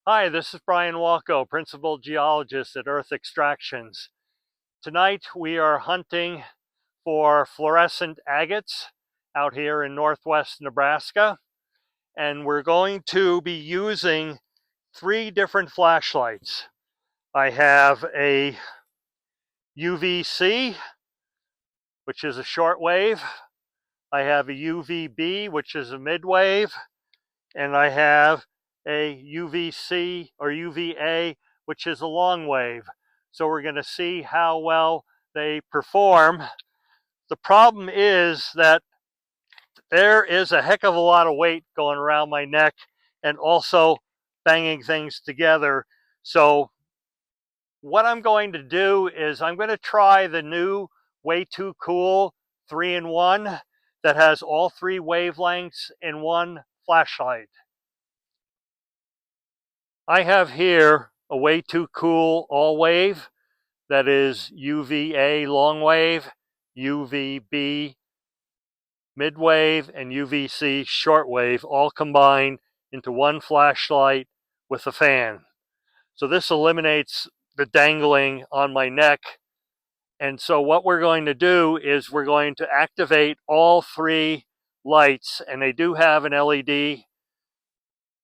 Hi, this is Brian Walko, Principal Geologist at Earth Extractions. Tonight we are hunting for fluorescent agates out here in northwest Nebraska, and we're going to be using 3 different flashlights. I have a UVC, which is a short wave. I have a UVB, which is a midwave, and I have a UVC or UVA, which is a long wave. So we're going to see how well they perform. The problem is that there is a heck of a lot of weight going around my neck and also banging things together. So what I'm going to do is I'm going to try the new Way Too Cool 3-in-1 that has all 3 wavelengths in one flashlight. I have here a Way Too Cool all wave that is UVA long wave, UVB mid wave, and UVC short wave all combined into one flashlight with a fan. So this eliminates the dangling on my neck. And so what we're going to do is we're going to activate all 3 lights, and they do have an LED.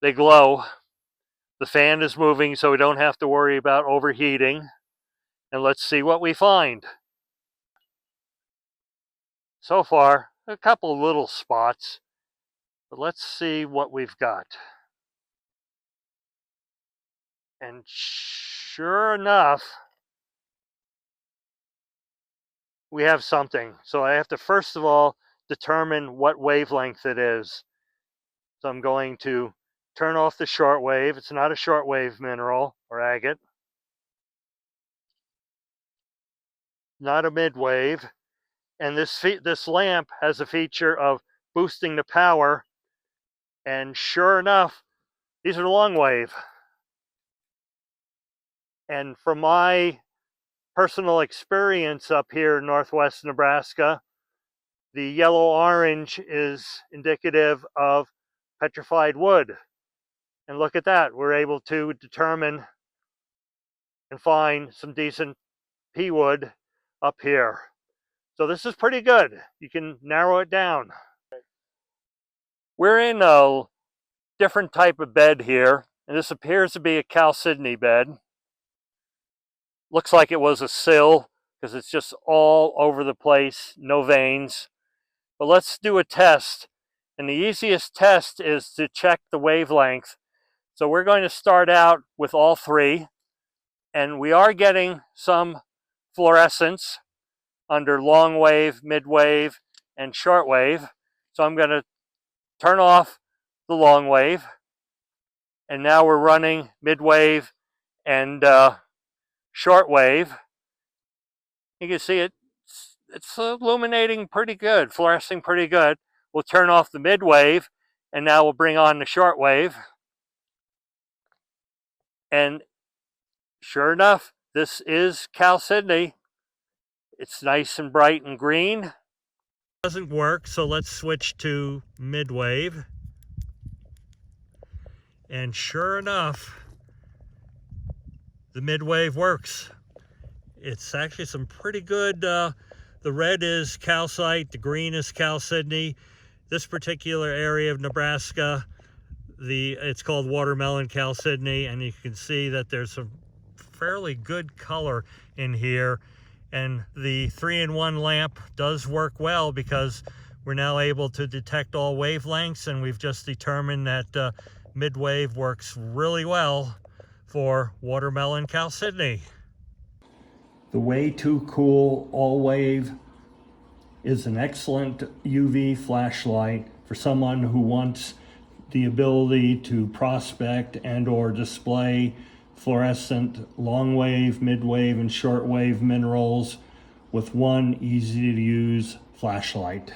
They glow. The fan is moving, so we don't have to worry about overheating. And let's see what we find. So far, a couple little spots, but let's see what we've got. And sure enough, we have something. So I have to first of all determine what wavelength it is. So I'm going to turn off the shortwave. It's not a shortwave mineral or agate. Not a midwave. And this lamp has a feature of boosting the power. And sure enough, these are long wave. And from my personal experience up here in northwest Nebraska, the yellow-orange is indicative of petrified wood. And look at that, we're able to determine and find some decent pea wood up here. So this is pretty good. You can narrow it down. We're in a different type of bed here, and this appears to be a chalcedony bed. Looks like it was a sill because it's just all over the place, no veins. But let's do a test. And the easiest test is to check the wavelength. So we're going to start out with all 3. And we are getting some fluorescence under long wave, mid wave, and short wave. So I'm going to turn off the long wave. And now we're running mid wave and short wave. You can see it's illuminating pretty good, fluorescing pretty good. We'll turn off the mid wave, and now we'll bring on the short wave. And sure enough, this is chalcedony. It's nice and bright and green. Doesn't work, so let's switch to mid wave. And sure enough, the mid wave works. It's actually some pretty good, the red is calcite, the green is chalcedony. This particular area of Nebraska, it's called watermelon chalcedony, and you can see that there's some fairly good color in here. And the 3-in-1 lamp does work well because we're now able to detect all wavelengths, and we've just determined that mid-wave works really well for watermelon chalcedony. The Way Too Cool all wave is an excellent UV flashlight for someone who wants the ability to prospect and or display fluorescent long wave, mid wave, and short wave minerals with one easy to use flashlight.